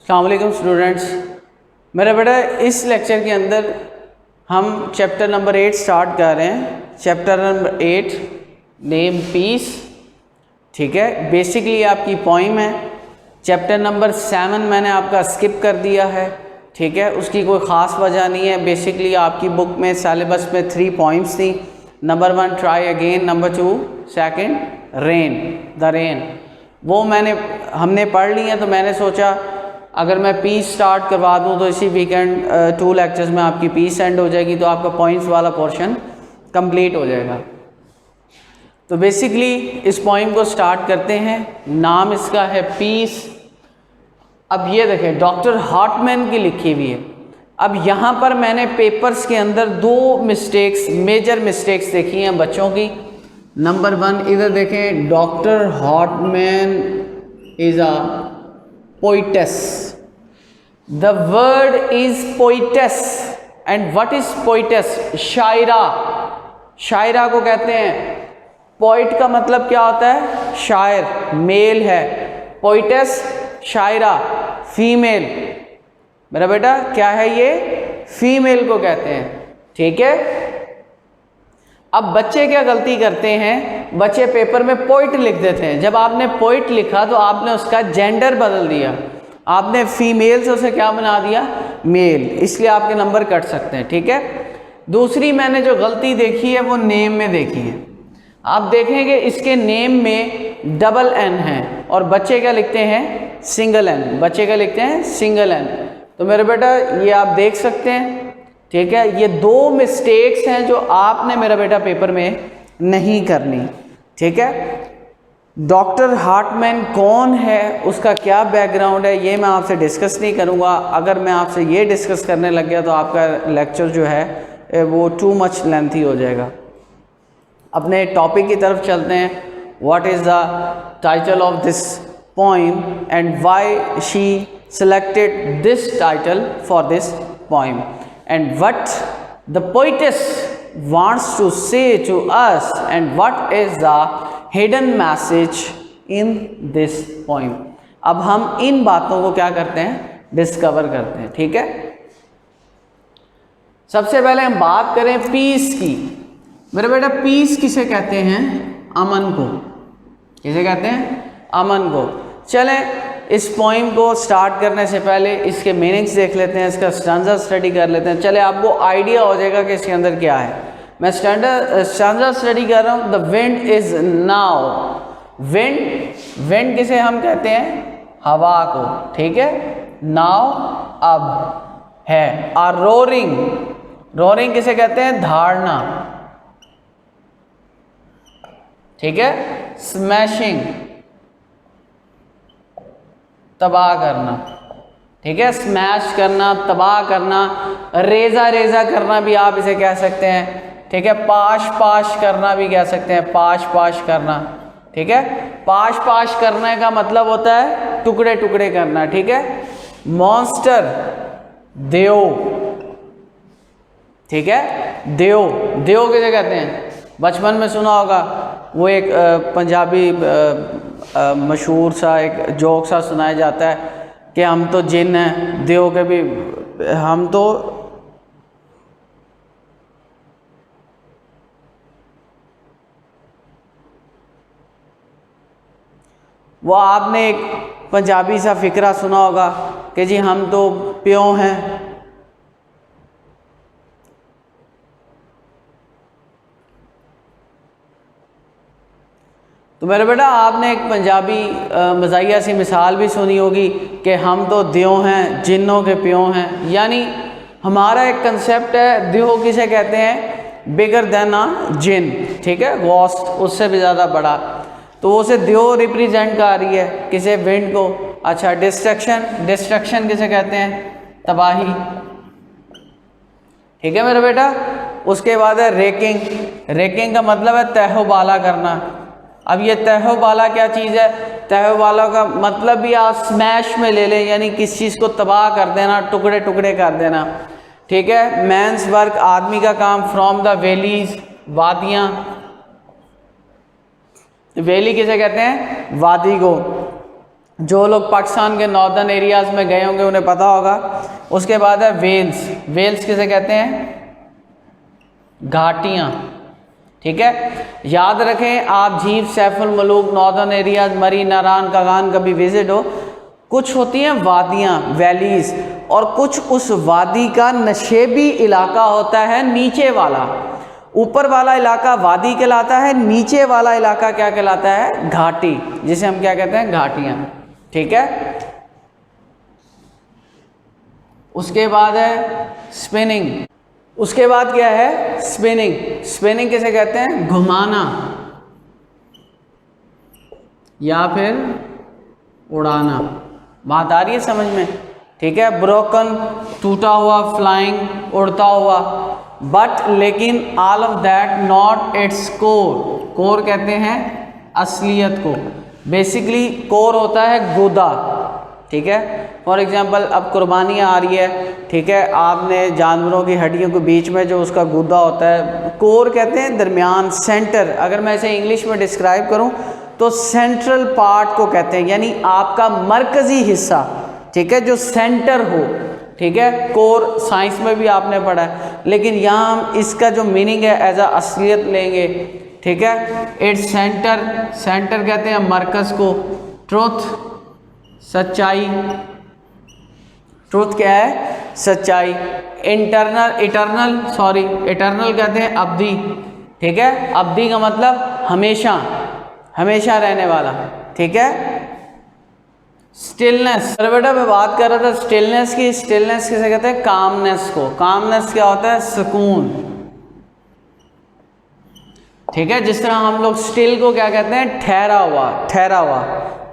अस्सलाम वालेकुम स्टूडेंट्स। मेरा बेटा इस लेक्चर के अंदर हम चैप्टर नंबर 8 स्टार्ट कर रहे हैं। चैप्टर नंबर 8 नेम पीस, ठीक है। बेसिकली आपकी पोइम है। चैप्टर नंबर 7 मैंने आपका स्किप कर दिया है, ठीक है। उसकी कोई ख़ास वजह नहीं है। बेसिकली आपकी बुक में सिलेबस में 3 पॉइंट्स थी। Number 1 try again, number 2 second rain, the rain, वो हमने पढ़ ली है। तो मैंने सोचा अगर मैं पीस स्टार्ट करवा दूं तो इसी वीकेंड 2 लेक्चर्स में आपकी पीस एंड हो जाएगी, तो आपका पॉइंट्स वाला पोर्शन कंप्लीट हो जाएगा। तो बेसिकली इस पोइम को स्टार्ट करते हैं। नाम इसका है पीस। अब ये देखें डॉक्टर हार्टमैन की लिखी हुई है। अब यहाँ पर मैंने पेपर्स के अंदर 2 मिस्टेक्स, मेजर मिस्टेक्स देखी हैं बच्चों की। नंबर 1 इधर देखें, doctor Hartman is a poetess. The word is poetess and what is poetess? शायरा। शायरा को कहते हैं। पोइट का मतलब क्या होता है? शायर, मेल है। पोइटेस शायरा, फीमेल। मेरा बेटा क्या है ये? फीमेल को कहते हैं, ठीक है। अब बच्चे क्या गलती करते हैं? बच्चे पेपर में पोइट लिख देते हैं। जब आपने पोइट लिखा तो आपने उसका जेंडर बदल दिया, आपने फीमेल से उसे क्या बना दिया? मेल। इसलिए आपके नंबर कट सकते हैं, ठीक है। दूसरी मैंने जो गलती देखी है वो नेम में देखी है। आप देखेंगे इसके नेम में डबल एन है और बच्चे क्या लिखते हैं? Single N. बच्चे क्या लिखते हैं? Single N. तो मेरे बेटा ये आप देख सकते हैं, ठीक है। ये 2 मिस्टेक्स हैं जो आपने मेरा बेटा पेपर में नहीं करनी, ठीक है। डॉक्टर हार्टमैन कौन है, उसका क्या बैकग्राउंड है, ये मैं आपसे डिस्कस नहीं करूँगा। अगर मैं आपसे ये डिस्कस करने लग गया तो आपका लेक्चर जो है वो टू मच लेंथी हो जाएगा। अपने टॉपिक की तरफ चलते हैं। What is the title of this poem and why she selected this title for this poem and what the poetess wants to say to us and what is the hidden message in this poem। अब हम इन बातों को क्या करते हैं? Discover करते हैं, ठीक है। सबसे पहले हम बात करें पीस की। मेरे बेटा पीस किसे कहते हैं? अमन को। किसे कहते हैं? अमन को। चलें इस पोइम को स्टार्ट करने से पहले इसके मीनिंग्स देख लेते हैं, इसका स्टैंजा स्टडी कर लेते हैं। चले आपको आइडिया हो जाएगा कि इसके अंदर क्या है। मैं स्टैंजा स्टडी कर रहा हूँ। The wind is now. Wind किसे हम कहते हैं? हवा को, ठीक है। नाउ अब है। आर रोरिंग किसे कहते हैं? धारना, ठीक है। स्मैशिंग तबाह करना, ठीक है। स्मैश करना, तबाह करना। रेजा करना भी आप इसे कह सकते हैं, ठीक है। पाश करना भी कह सकते हैं, पाश करना, ठीक है। पाश करने का मतलब होता है टुकड़े टुकड़े करना, ठीक है। मॉन्स्टर देव, ठीक है। देव किसे कहते हैं? बचपन में सुना होगा, वो एक पंजाबी मशहूर सा एक जोक सा सुनाया जाता है कि हम तो जिन हैं, देव के भी हम तो वो आपने एक पंजाबी सा फिक्रा सुना होगा कि जी हम तो प्यों हैं। तो मेरे बेटा आपने एक पंजाबी मज़ाहिया सी मिसाल भी सुनी होगी कि हम तो द्यों हैं, जिन्नों के प्यों हैं। यानी हमारा एक कंसेप्ट है, द्यों किसे कहते हैं? बिगर देन अ जिन, ठीक है। गॉस्ट, उससे भी ज़्यादा बड़ा। तो वो उसे द्यों रिप्रेजेंट कर रही है, किसे? विंड को। अच्छा, डिस्ट्रक्शन किसे कहते हैं? तबाही, ठीक है मेरा बेटा। उसके बाद है रेकिंग का मतलब है तहबाला करना। अब ये तहबाला क्या चीज़ है? तहबाला का मतलब भी आप स्मैश में ले लें, यानी किस चीज़ को तबाह कर देना, टुकड़े टुकड़े कर देना, ठीक है। मैंस वर्क, आदमी का काम। फ्रॉम द वैलीज, वादियाँ। वैली किसे कहते हैं? वादी को। जो लोग पाकिस्तान के नॉर्दर्न एरियाज़ में गए होंगे उन्हें पता होगा। उसके बाद है वेल्स। वेल्स किसे कहते हैं? घाटियाँ। ठीक है, याद रखें आप झील, सैफुल मलूक, नॉर्दर्न एरियाज, मरी, नारान, कागान कभी विजिट हो, कुछ होती हैं वादियाँ, वैलीज़, और कुछ उस वादी का नशेबी इलाका होता है नीचे वाला। ऊपर वाला इलाका वादी कहलाता है, नीचे वाला इलाका क्या कहलाता है? घाटी, जिसे हम क्या कहते हैं? घाटियाँ। ठीक है, उसके बाद है स्पिनिंग। उसके बाद क्या है? स्पिनिंग। स्पिनिंग किसे कहते हैं? घुमाना या फिर उड़ाना। बात आ रही है समझ में? ठीक है, ब्रोकन, टूटा हुआ, फ्लाइंग, उड़ता हुआ, बट लेकिन all of that not its core. Core कहते हैं असलियत को। बेसिकली कोर होता है गुदा। ठीक है, फॉर एग्जांपल अब कुर्बानी आ रही है, ठीक है, आपने जानवरों की हड्डियों के बीच में जो उसका गुदा होता है, कोर कहते हैं दरमियान, सेंटर। अगर मैं इसे इंग्लिश में डिस्क्राइब करूं तो सेंट्रल पार्ट को कहते हैं, यानी आपका मरकज़ी हिस्सा। ठीक है, जो सेंटर हो। ठीक है, कोर साइंस में भी आपने पढ़ा है, लेकिन यहाँ हम इसका जो मीनिंग है एज अ असलियत लेंगे। ठीक है, इट्स सेंटर। सेंटर कहते हैं मरकज़ को। ट्रुथ, सच्चाई। ट्रुथ क्या है? सच्चाई। इटर्नल कहते हैं अब्दी। ठीक है, अब्दी का मतलब हमेशा, हमेशा रहने वाला। ठीक है, स्टिलनेस। बेटा मैं बात कर रहा था स्टिलनेस की। स्टिलनेस किसे कहते हैं? कामनेस को। कामनेस क्या होता है? सुकून। ठीक है, जिस तरह हम लोग स्टिल को क्या कहते हैं? ठहरा हुआ, ठहरा हुआ।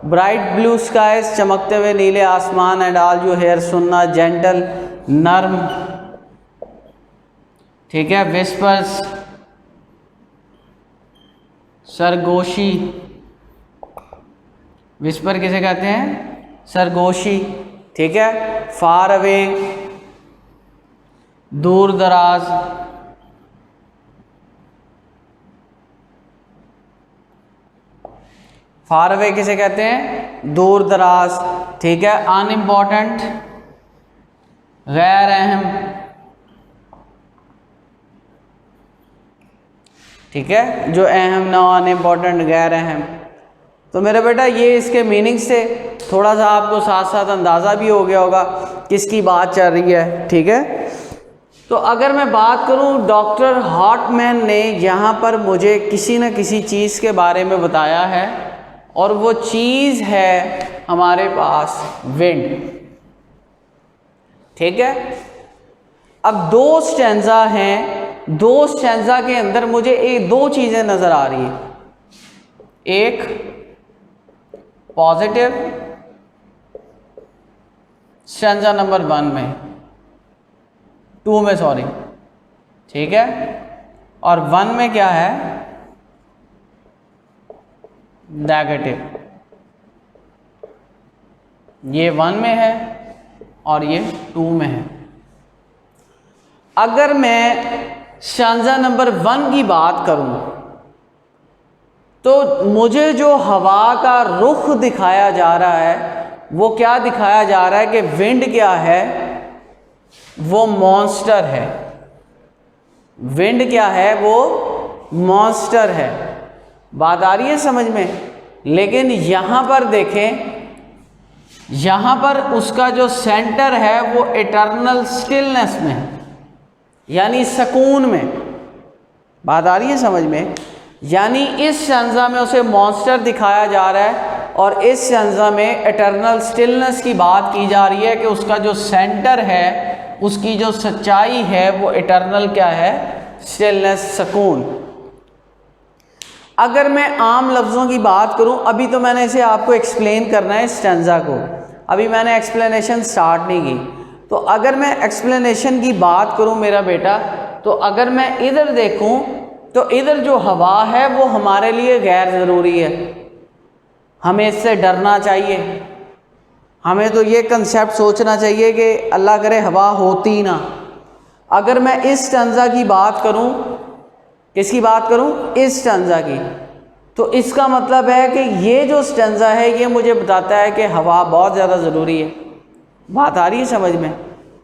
ब्राइट ब्लू स्काइज, चमकते हुए नीले आसमान, एंड ऑल यू हेयर, सुनना, जेंटल, नर्म। ठीक है, विस्पर्स, सरगोशी। विस्पर किसे कहते हैं? सरगोशी। ठीक है, फार अवे, दूर दराज। फार अवे किसे कहते हैं? दूर दराज। ठीक है, अनइम्पॉर्टेंट, गैर अहम। ठीक है, जो अहम ना हो, अनइम्पॉर्टेंट, गैर अहम। तो मेरा बेटा ये इसके मीनिंग से थोड़ा सा आपको साथ साथ अंदाज़ा भी हो गया होगा किसकी बात चल रही है। ठीक है, तो अगर मैं बात करूं, डॉक्टर हॉटमैन ने यहाँ पर मुझे किसी न किसी चीज़ के बारे में बताया है, और वो चीज़ है हमारे पास विंड। ठीक है, अब दो स्टैंजा हैं, दो स्टैंजा के अंदर मुझे दो चीज़ें नज़र आ रही हैं। एक पॉजिटिव स्टैंजा नंबर 1 में, 2 में सॉरी। ठीक है, और 1 में क्या है? नेगेटिव। ये 1 में है और ये 2 में है। अगर मैं स्टैंजा नंबर 1 की बात करूं तो मुझे जो हवा का रुख दिखाया जा रहा है वो क्या दिखाया जा रहा है कि विंड क्या है? वो मॉन्स्टर है। विंड क्या है? वो मॉन्स्टर है। बात आ रही है समझ में? लेकिन यहाँ पर देखें, यहाँ पर उसका जो सेंटर है वो इटर्नल स्टिलनेस में है, यानी सुकून में। बात आ रही है समझ में? यानी इस स्टैंजा में उसे मॉन्स्टर दिखाया जा रहा है और इस स्टैंजा में इटर्नल स्टिलनेस की बात की जा रही है कि उसका जो सेंटर है, उसकी जो सच्चाई है वो इटर्नल क्या है? स्टिलनेस, सुकून। अगर मैं आम लफ्ज़ों की बात करूं, अभी तो मैंने इसे आपको एक्सप्लेन करना है स्टैंजा को, अभी मैंने एक्सप्लेनेशन स्टार्ट नहीं की। तो अगर मैं एक्सप्लेनेशन की बात करूं मेरा बेटा, तो अगर मैं इधर देखूं तो इधर जो हवा है वो हमारे लिए गैर ज़रूरी है, हमें इससे डरना चाहिए। हमें तो ये कंसेप्ट सोचना चाहिए कि अल्लाह करे हवा होती ना। अगर मैं इस स्टैंजा की बात करूं, किसकी बात करूं? इस स्टैंजा की, तो इसका मतलब है कि ये जो स्टेंजा है ये मुझे बताता है कि हवा बहुत ज़्यादा ज़रूरी है। बात आ रही है समझ में?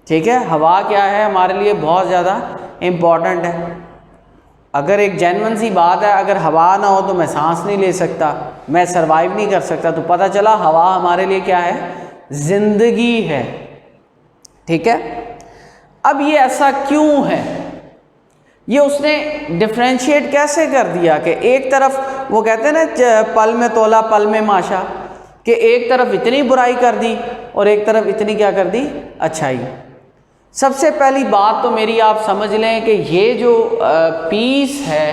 ठीक है, हवा क्या है हमारे लिए बहुत ज़्यादा इम्पॉर्टेंट है। अगर एक जेन्युइन सी बात है, अगर हवा ना हो तो मैं सांस नहीं ले सकता, मैं सरवाइव नहीं कर सकता। तो पता चला हवा हमारे लिए क्या है? ज़िंदगी है। ठीक है, अब ये ऐसा क्यों है, ये उसने डिफ्रेंशिएट कैसे कर दिया कि एक तरफ वो कहते हैं ना पल में तोला पल में माशा, कि एक तरफ इतनी बुराई कर दी और एक तरफ इतनी क्या कर दी? अच्छाई। सबसे पहली बात तो मेरी आप समझ लें कि ये जो पीस है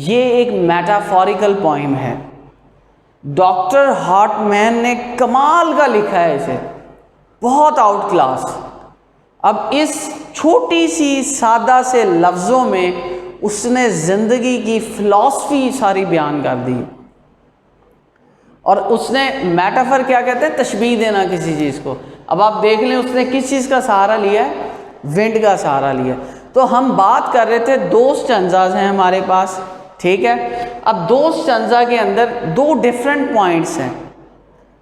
ये एक मेटाफोरिकल पोइम है। डॉक्टर हार्टमैन ने कमाल का लिखा है इसे, बहुत आउट क्लास। अब इस छोटी सी सादा से लफ्ज़ों में उसने ज़िंदगी की फ़िलॉसफी सारी बयान कर दी। और उसने मेटाफर क्या कहते हैं? तशबीह देना किसी चीज़ को। अब आप देख लें उसने किस चीज़ का सहारा लिया है? विंड का सहारा लिया। तो हम बात कर रहे थे दो स्टेंजाज हैं हमारे पास, ठीक है। अब दो स्टेंजा के अंदर दो डिफरेंट पॉइंट्स हैं,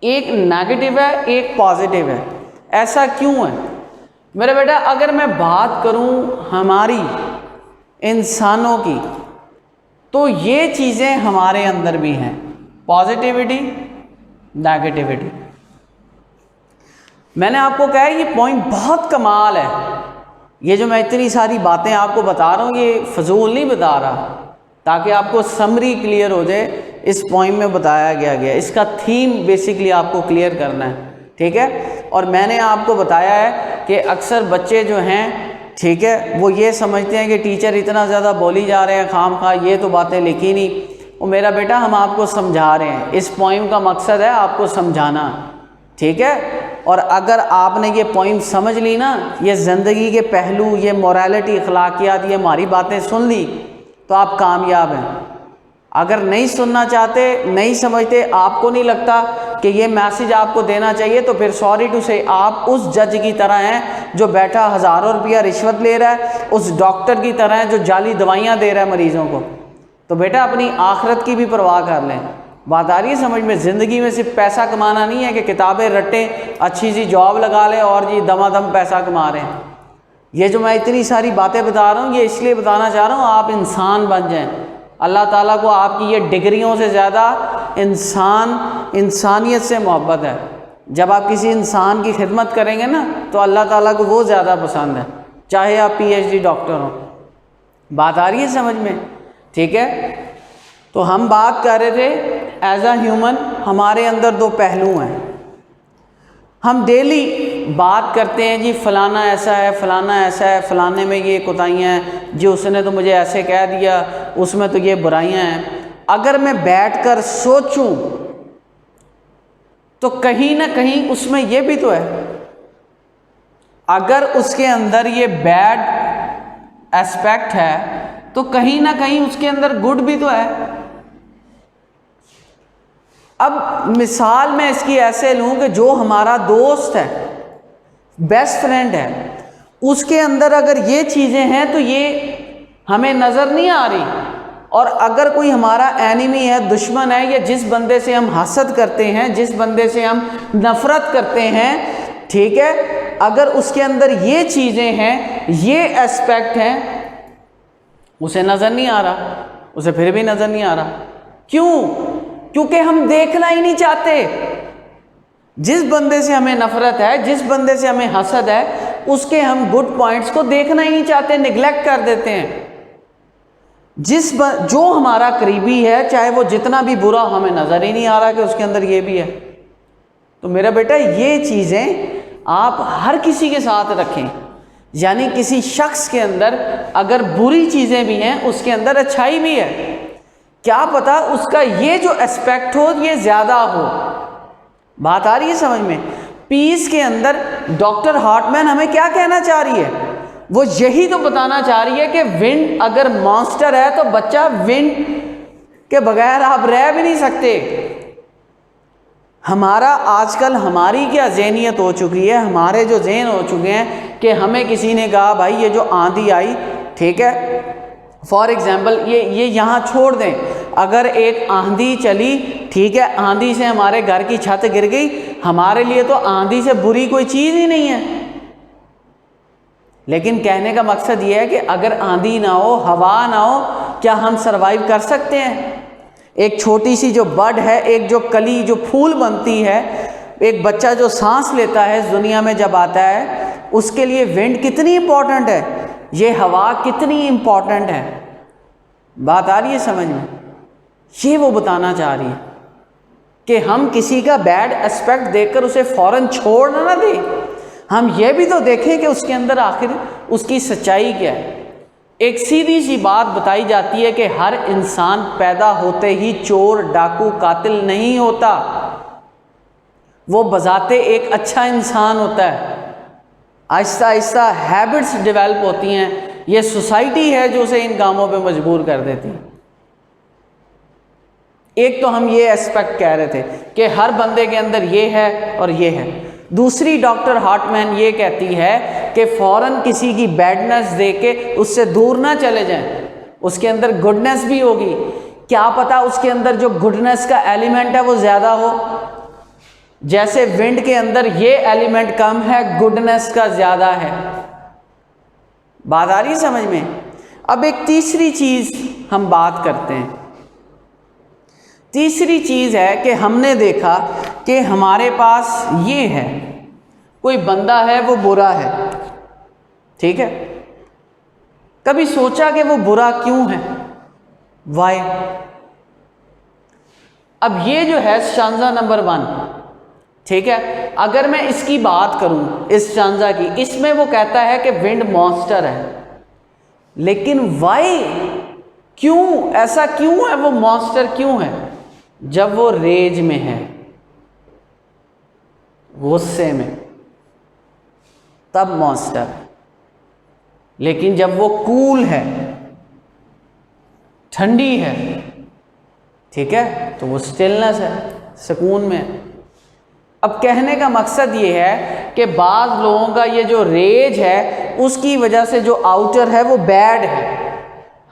एक नेगेटिव है एक पॉजिटिव है। ऐसा क्यों है मेरे बेटा? अगर मैं बात करूं हमारी इंसानों की, तो ये चीज़ें हमारे अंदर भी हैं, पॉजिटिविटी नेगेटिविटी। मैंने आपको कहा है ये पॉइंट बहुत कमाल है। ये जो मैं इतनी सारी बातें आपको बता रहा हूँ ये फजूल नहीं बता रहा, ताकि आपको समरी क्लियर हो जाए। इस पॉइंट में बताया गया इसका थीम बेसिकली आपको क्लियर करना है, ठीक है। और मैंने आपको बताया है कि अक्सर बच्चे जो हैं, ठीक है, वो ये समझते हैं कि टीचर इतना ज़्यादा बोली जा रहे हैं खाम खा, ये तो बातें लिखी नहीं। और मेरा बेटा हम आपको समझा रहे हैं, इस पोइम का मकसद है आपको समझाना, ठीक है। और अगर आपने ये पोइम समझ ली ना, ये ज़िंदगी के पहलू, ये मोरालिटी, अखलाकियात, ये हमारी बातें सुन ली तो आप कामयाब हैं। अगर नहीं सुनना चाहते, नहीं समझते, आपको नहीं लगता कि ये मैसेज आपको देना चाहिए, तो फिर सॉरी टू से आप उस जज की तरह हैं जो बैठा हज़ारों रुपया रिश्वत ले रहा है, उस डॉक्टर की तरह है जो जाली दवाइयाँ दे रहा है मरीज़ों को। तो बेटा अपनी आखिरत की भी परवाह कर लें। बात आ रही है समझ में? ज़िंदगी में सिर्फ पैसा कमाना नहीं है कि किताबें रटें, अच्छी सी जॉब लगा लें और जी दमादम पैसा कमा रहे हैं। ये जो मैं इतनी सारी बातें बता रहा हूँ ये इसलिए बताना चाह रहा हूँ आप इंसान बन जाएं। अल्लाह ताला को आपकी ये डिग्रियों से ज़्यादा इंसानियत से मोहब्बत है। जब आप किसी इंसान की खिदमत करेंगे ना तो अल्लाह ताला को वो ज़्यादा पसंद है, चाहे आप PhD डॉक्टर हों। बात आ रही है समझ में? ठीक है। तो हम बात कर रहे थे एज अ ह्यूमन हमारे अंदर दो पहलू हैं। हम डेली बात करते हैं जी फलाना ऐसा है, फलाना ऐसा है, फलाने में ये कोताहियाँ हैं, जी उसने तो मुझे ऐसे कह दिया, उसमें तो ये बुराइयाँ हैं। अगर मैं बैठकर सोचूं तो कहीं ना कहीं उसमें ये भी तो है। अगर उसके अंदर ये बैड एस्पेक्ट है तो कहीं ना कहीं उसके अंदर गुड भी तो है। अब मिसाल मैं इसकी ऐसे लूं कि जो हमारा दोस्त है, बेस्ट फ्रेंड है, उसके अंदर अगर ये चीज़ें हैं तो ये हमें नज़र नहीं आ रही। और अगर कोई हमारा एनिमी है, दुश्मन है, या जिस बंदे से हम हसद करते हैं, जिस बंदे से हम नफ़रत करते हैं, ठीक है, अगर उसके अंदर ये चीज़ें हैं, ये एस्पेक्ट हैं, उसे नज़र नहीं आ रहा, उसे फिर भी नज़र नहीं आ रहा। क्यों? क्योंकि हम देखना ही नहीं चाहते। जिस बंदे से हमें नफरत है, जिस बंदे से हमें हसद है, उसके हम गुड पॉइंट्स को देखना ही नहीं चाहते, निगलेक्ट कर देते हैं। जो हमारा करीबी है, चाहे वो जितना भी बुरा, हमें नज़र ही नहीं आ रहा कि उसके अंदर ये भी है। तो मेरा बेटा ये चीज़ें आप हर किसी के साथ रखें, यानी किसी शख्स के अंदर अगर बुरी चीज़ें भी हैं उसके अंदर अच्छाई भी है। क्या पता उसका ये जो एस्पेक्ट हो ये ज़्यादा हो। बात आ रही है समझ में? पीस के अंदर डॉक्टर हार्टमैन हमें क्या कहना चाह रही है? वो यही तो बताना चाह रही है कि विंड अगर मॉन्स्टर है तो बच्चा विंड के बगैर आप रह भी नहीं सकते। हमारा आजकल हमारी क्या ज़हनियत हो चुकी है, हमारे जो ज़हन हो चुके हैं कि हमें किसी ने कहा भाई ये जो आंधी आई, ठीक है, फॉर एग्ज़ाम्पल ये यहाँ छोड़ दें, अगर एक आंधी चली, ठीक है, आंधी से हमारे घर की छत गिर गई, हमारे लिए तो आंधी से बुरी कोई चीज़ ही नहीं है। लेकिन कहने का मकसद ये है कि अगर आंधी ना हो, हवा ना हो, क्या हम सरवाइव कर सकते हैं? एक छोटी सी जो बड है, एक जो कली जो फूल बनती है, एक बच्चा जो सांस लेता है दुनिया में जब आता है, उसके लिए विंड कितनी इंपॉर्टेंट है, ये हवा कितनी इंपॉर्टेंट है। बात आ रही है समझ में? ये वो बताना चाह रही है कि हम किसी का बैड एस्पेक्ट देखकर उसे फौरन छोड़ ना दें, हम ये भी तो देखें कि उसके अंदर आखिर उसकी सच्चाई क्या है। एक सीधी सी बात बताई जाती है कि हर इंसान पैदा होते ही चोर, डाकू, कातिल नहीं होता, वो बजाते एक अच्छा इंसान होता है। आहिस्ता आहिस्ता हैबिट्स डेवलप होती हैं, ये सोसाइटी है जो उसे इन कामों पे मजबूर कर देती है। एक तो हम ये एस्पेक्ट कह रहे थे कि हर बंदे के अंदर ये है और ये है। दूसरी डॉक्टर हार्टमैन ये कहती है कि फ़ौरन किसी की बैडनेस देख के उससे दूर ना चले जाएं, उसके अंदर गुडनेस भी होगी, क्या पता उसके अंदर जो गुडनेस का एलिमेंट है वो ज़्यादा हो। जैसे विंड के अंदर ये एलिमेंट कम है, गुडनेस का ज़्यादा है। बात आ रही है समझ में? अब एक तीसरी चीज़ हम बात करते हैं। तीसरी चीज़ है कि हमने देखा कि हमारे पास ये है, कोई बंदा है वो बुरा है, ठीक है, कभी सोचा कि वो बुरा क्यों है, वाई? अब ये जो है स्टांजा नंबर 1, ठीक है, अगर मैं इसकी बात करूं इस स्टांजा की, इसमें वो कहता है कि विंड मॉन्स्टर है, लेकिन वाई, क्यों, ऐसा क्यों है, वो मॉन्स्टर क्यों है? जब वो रेज में है, गुस्से में, तब मॉन्स्टर है। लेकिन जब वो कूल है, ठंडी है, ठीक है, तो वो स्टिलनेस है, सुकून में है। अब कहने का मकसद ये है कि बाज़ लोगों का ये जो रेज है उसकी वजह से जो आउटर है वो बैड है,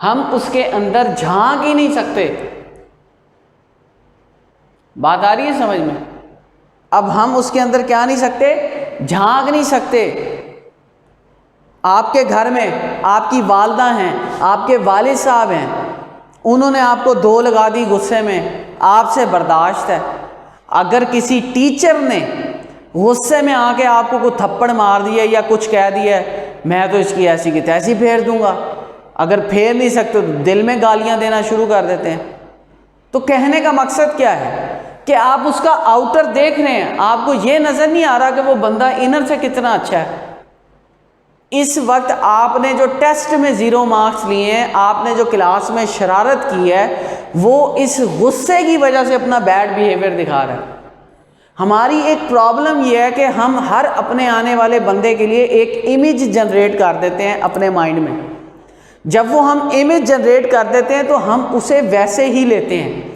हम उसके अंदर झांक ही नहीं सकते। बात आ रही है समझ में? अब हम उसके अंदर क्या नहीं सकते, झांक नहीं सकते। आपके घर में आपकी वालदा हैं, आपके वालिद साहब हैं, उन्होंने आपको दो लगा दी गुस्से में, आपसे बर्दाश्त है। अगर किसी टीचर ने गुस्से में आके आपको कोई थप्पड़ मार दिया या कुछ कह दिया, मैं तो इसकी ऐसी की तैसी फेर दूंगा। अगर फेर नहीं सकते तो दिल में गालियां देना शुरू कर देते हैं। तो कहने का मकसद क्या है कि आप उसका आउटर देख रहे हैं, आपको ये नज़र नहीं आ रहा कि वो बंदा इनर से कितना अच्छा है। इस वक्त आपने जो टेस्ट में 0 मार्क्स लिए हैं, आपने जो क्लास में शरारत की है, वो इस गुस्से की वजह से अपना बैड बिहेवियर दिखा रहा है। हमारी एक प्रॉब्लम ये है कि हम हर अपने आने वाले बंदे के लिए एक इमेज जनरेट कर देते हैं अपने माइंड में। जब वो हम इमेज जनरेट कर देते हैं तो हम उसे वैसे ही लेते हैं।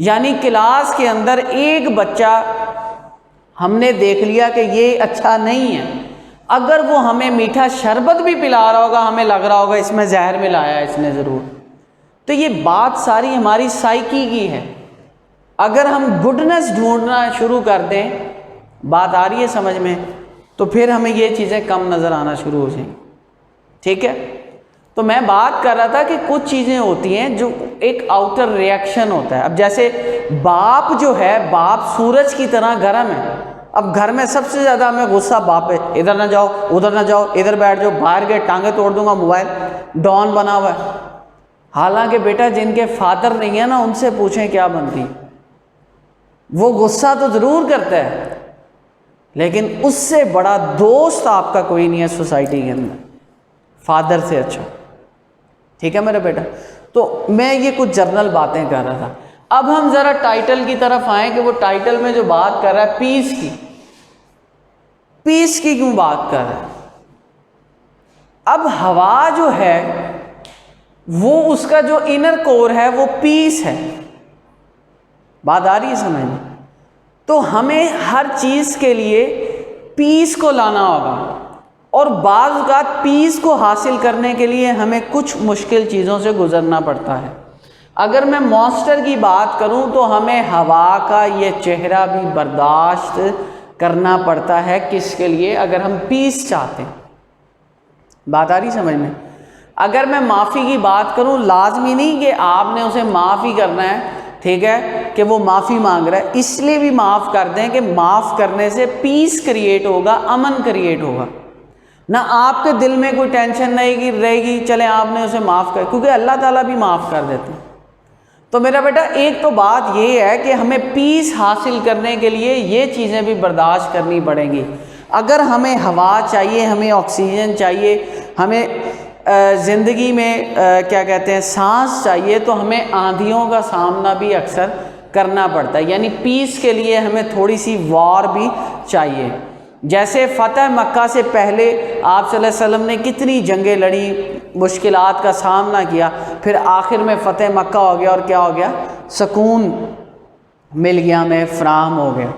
यानी क्लास के अंदर एक बच्चा हमने देख लिया कि ये अच्छा नहीं है, अगर वो हमें मीठा शरबत भी पिला रहा होगा, हमें लग रहा होगा इसमें जहर मिलाया है इसने ज़रूर। तो ये बात सारी हमारी साइकी की है। अगर हम गुडनेस ढूंढना शुरू कर दें, बात आ रही है समझ में, तो फिर हमें ये चीज़ें कम नज़र आना शुरू हो जाएंगी, ठीक है। तो मैं बात कर रहा था कि कुछ चीज़ें होती हैं जो एक आउटर रिएक्शन होता है। अब जैसे बाप जो है, बाप सूरज की तरह गर्म है। अब घर में सबसे ज़्यादा हमें गुस्सा बाप है, इधर ना जाओ, उधर ना जाओ, इधर बैठ जाओ, बाहर गए टांगे तोड़ दूंगा, मोबाइल डॉन बना हुआ है। हालांकि बेटा जिनके फादर नहीं है ना, उनसे पूछें क्या बनती, वो गुस्सा तो ज़रूर करता है, लेकिन उससे बड़ा दोस्त आपका कोई नहीं है सोसाइटी के अंदर, फादर से अच्छा, ठीक है मेरा बेटा। तो मैं ये कुछ जर्नल बातें कर रहा था। अब हम ज़रा टाइटल की तरफ आए कि वो टाइटल में जो बात कर रहा है पीस की, पीस की क्यों बात कर रहा है? अब हवा जो है वो उसका जो इनर कोर है वो पीस है। बात आ रही है समझ में? तो हमें हर चीज़ के लिए पीस को लाना होगा, और बाज़ औक़ात पीस को हासिल करने के लिए हमें कुछ मुश्किल चीज़ों से गुज़रना पड़ता है। अगर मैं मॉन्स्टर की बात करूं तो हमें हवा का ये चेहरा भी बर्दाश्त करना पड़ता है। किसके लिए? अगर हम पीस चाहते हैं। बात आ रही समझ में? अगर मैं माफ़ी की बात करूं, लाजमी नहीं कि आपने उसे माफ़ ही करना है, ठीक है, कि वो माफ़ी मांग रहा है इसलिए भी माफ़ कर दें कि माफ़ करने से पीस क्रिएट होगा, अमन क्रिएट होगा ना, आपके दिल में कोई टेंशन नहीं रहेगी, चले आपने उसे माफ़ कर, क्योंकि अल्लाह ताला भी माफ़ कर देते हैं। तो मेरा बेटा एक तो बात ये है कि हमें पीस हासिल करने के लिए ये चीज़ें भी बर्दाश्त करनी पड़ेंगी। अगर हमें हवा चाहिए, हमें ऑक्सीजन चाहिए, हमें ज़िंदगी में क्या कहते हैं सांस चाहिए, तो हमें आंधियों का सामना भी अक्सर करना पड़ता है। यानी पीस के लिए हमें थोड़ी सी वॉर भी चाहिए। जैसे फ़तह मक्का से पहले आप सल्लल्लाहु अलैहि वसल्लम ने कितनी जंगें लड़ी, मुश्किलात का सामना किया, फिर आखिर में फ़तह मक्का हो गया और क्या हो गया? सुकून मिल गया, हमें फ़राहम हो गया।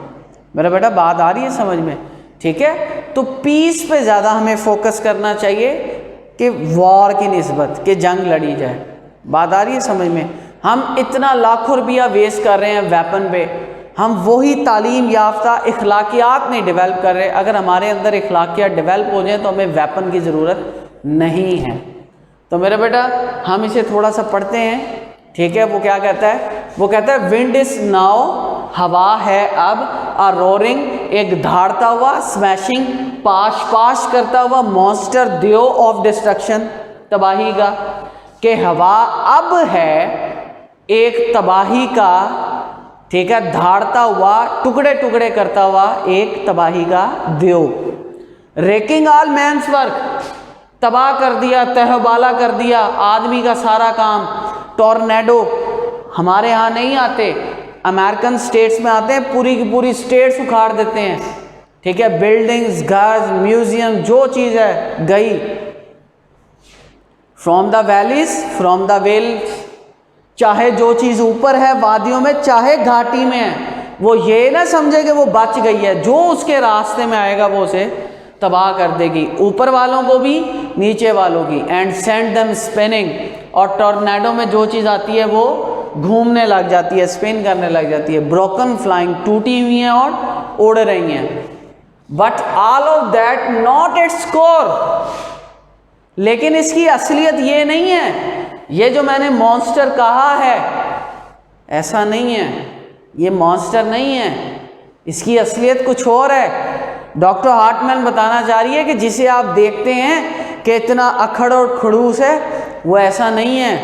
मेरा बेटा बात आ रही है समझ में? ठीक है, तो पीस पे ज़्यादा हमें फोकस करना चाहिए कि वॉर की निस्बत कि जंग लड़ी जाए। बात आ रही है समझ में? हम इतना लाखों रुपया वेस्ट कर रहे हैं वेपन पे, हम वही तालीम याफ्ता इखलाकियात नहीं डेवलप कर रहे। अगर हमारे अंदर इखलाकियात डेवलप हो जाए तो हमें वेपन की ज़रूरत नहीं है। तो मेरा बेटा हम इसे थोड़ा सा पढ़ते हैं, ठीक है। वो क्या कहता है? वो कहता है विंड इज़ नाउ, हवा है अब, आ रोरिंग, एक धाड़ता हुआ, स्मैशिंग, पाश पाश करता हुआ, मॉन्स्टर दियो ऑफ डिस्ट्रक्शन, तबाही का, कि हवा अब है एक तबाही का, ठीक है, धाड़ता हुआ, टुकड़े टुकड़े करता हुआ एक तबाही का दियो। रेकिंग ऑल मैन्स वर्क, तबाह कर दिया, तहबाला कर दिया आदमी का सारा काम। टॉर्नेडो हमारे यहाँ नहीं आते, अमेरिकन स्टेट्स में आते हैं, पूरी की पूरी स्टेट्स उखाड़ देते हैं, ठीक है। बिल्डिंग्स, घर, म्यूजियम, जो चीज़ है गई। From the valleys, from the wells, चाहे जो चीज़ ऊपर है वादियों में, चाहे घाटी में है, वो ये ना समझे कि वो बच गई है, जो उसके रास्ते में आएगा वो उसे तबाह कर देगी, ऊपर वालों को भी, नीचे वालों की। एंड सेंड देम स्पिनिंग, और टॉर्नेडो में जो चीज़ आती है वो घूमने लग जाती है, स्पिन करने लग जाती है। ब्रोकन फ्लाइंग, टूटी हुई हैं और उड़ रही हैं। But all of that not its core, लेकिन इसकी असलियत ये नहीं है। ये जो मैंने मॉन्स्टर कहा है ऐसा नहीं है, ये मॉन्स्टर नहीं है, इसकी असलियत कुछ और है। डॉक्टर हार्टमैन बताना चाह रही है कि जिसे आप देखते हैं कि इतना अखड़ और खड़ूस है, वो ऐसा नहीं है,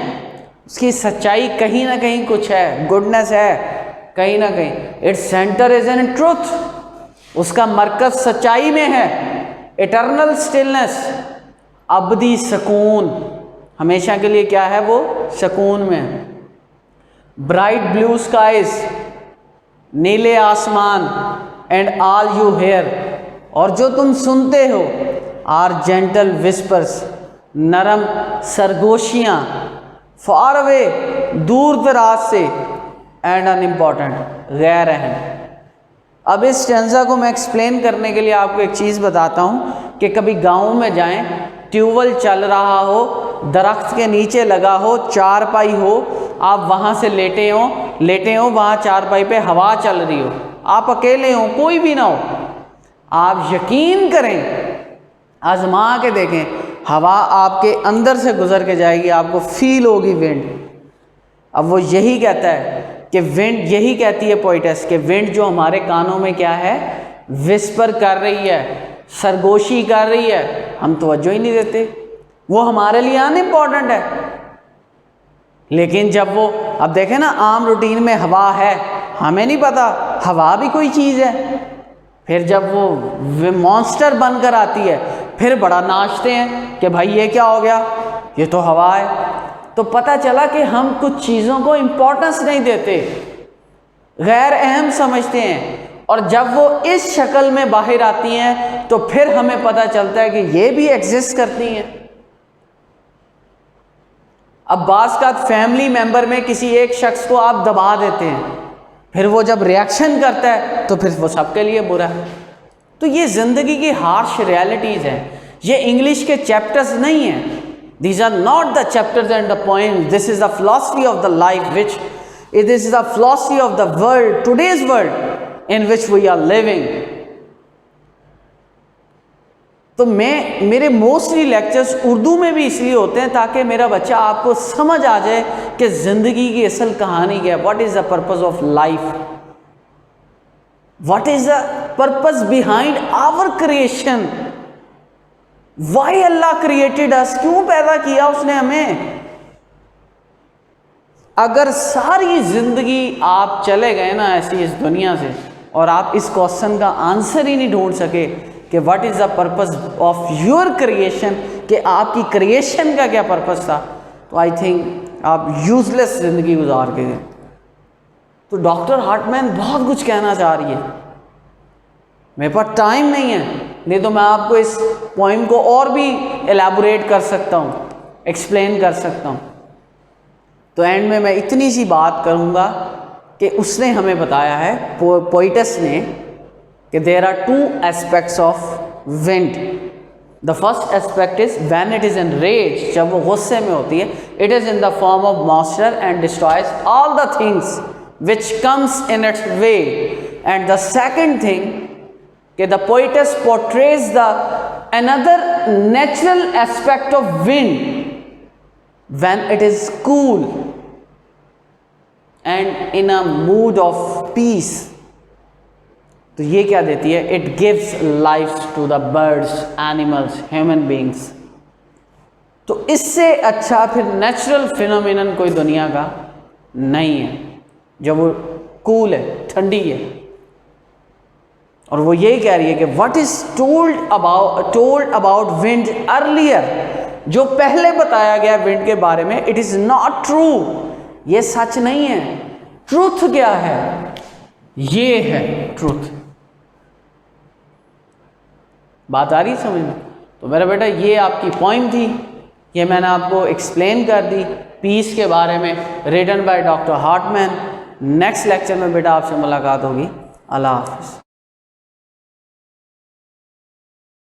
उसकी सच्चाई कहीं ना कहीं कुछ है, गुडनेस है कहीं ना कहीं। Its centre is in truth, उसका मरकज सच्चाई में है। इटर्नल स्टिलनेस, अबदी सुकून, हमेशा के लिए क्या है? वो सुकून में है। ब्राइट ब्लू स्काइज, नीले आसमान, एंड ऑल यू हेयर, और जो तुम सुनते हो, आर जेंटल विस्पर्स, नरम सरगोशियाँ, फार अवे, दूर दराज से, एंड अनइम्पॉर्टेंट, गैर अहम। अब इस स्टेंजा को मैं एक्सप्लेन करने के लिए आपको एक चीज़ बताता हूँ कि कभी गाँव में जाएं, ट्यूबवेल चल रहा हो, दरख्त के नीचे लगा हो, चारपाई हो, आप वहाँ से लेटे हो, वहाँ चारपाई पे हवा चल रही हो, आप अकेले हो, कोई भी ना हो, आप यकीन करें, आजमा के देखें, हवा आपके अंदर से गुजर के जाएगी, आपको फील होगी विंड। अब वो यही कहता है कि विंड, यही कहती है पोइटेस कि विंड जो हमारे कानों में क्या है? विस्पर कर रही है, सरगोशी कर रही है, हम तवज्जो ही नहीं देते, वो हमारे लिए अनइम्पॉर्टेंट है। लेकिन जब वो, अब देखें ना, आम रूटीन में हवा है, हमें नहीं पता हवा भी कोई चीज़ है। फिर जब वो मॉन्स्टर बनकर आती है, फिर बड़ा नाचते हैं कि भाई ये क्या हो गया, ये तो हवा है। तो पता चला कि हम कुछ चीज़ों को इम्पोर्टेंस नहीं देते, गैर अहम समझते हैं, और जब वो इस शक्ल में बाहर आती हैं तो फिर हमें पता चलता है कि ये भी एग्जिस्ट करती हैं। अब बाज़ का फैमिली मेंबर में किसी एक शख्स को आप दबा देते हैं, फिर वो जब रिएक्शन करता है तो फिर वो सबके लिए बुरा है। तो ये ज़िंदगी की हार्श रियलिटीज़ हैं, ये इंग्लिश के चैप्टर्स नहीं हैं, These are not the chapters and the poems. This is the philosophy of the life, which it is the philosophy of the world, today's world in which we are living. तो मेरे mostly lectures Urdu में भी इसलिए होते हैं ताकि मेरा बच्चा आपको समझ आ जाए कि ज़िंदगी की असल कहानी क्या है. What is the purpose of life, what is the purpose behind our creation, why Allah created us, क्यों पैदा किया उसने हमें. अगर सारी ज़िंदगी आप चले गए ना ऐसी इस दुनिया से और आप इस क्वेश्चन का आंसर ही नहीं ढूंढ सके कि what is the purpose of your creation, कि आपकी क्रिएशन का क्या पर्पस था, तो आई थिंक आप यूजलेस ज़िंदगी गुजार के गए. तो डॉक्टर हार्टमैन बहुत कुछ कहना चाह रही है, मेरे पास टाइम नहीं है, नहीं तो मैं आपको इस पॉइंट को और भी एलैबोरेट कर सकता हूँ, एक्सप्लेन कर सकता हूँ. तो एंड में मैं इतनी सी बात करूँगा कि उसने हमें बताया है, पोइटस ने, कि there are two aspects of wind. The first aspect is when it is in rage, जब वो गुस्से में होती है. It is in the form of monster and destroys all the things which comes in its way. And the second thing कि the poetess portrays the another natural aspect of wind when it is cool and in a mood of peace. तो ये क्या देती है? It gives life to the birds, animals, human beings. तो इससे अच्छा फिर नेचुरल फिनोमिनन कोई दुनिया का नहीं है, जब वो कूल है, ठंडी है. और वो यही कह रही है कि what is told about wind earlier, जो पहले बताया गया विंड के बारे में, इट इज़ नॉट ट्रू, ये सच नहीं है. ट्रूथ क्या है? ये है ट्रूथ. बात आ रही समझ में? तो मेरा बेटा ये आपकी पॉइंट थी, ये मैंने आपको एक्सप्लेन कर दी पीस के बारे में, written by doctor Hartman. Next lecture में बेटा आपसे मुलाकात होगी. अल्लाह हाफिज़.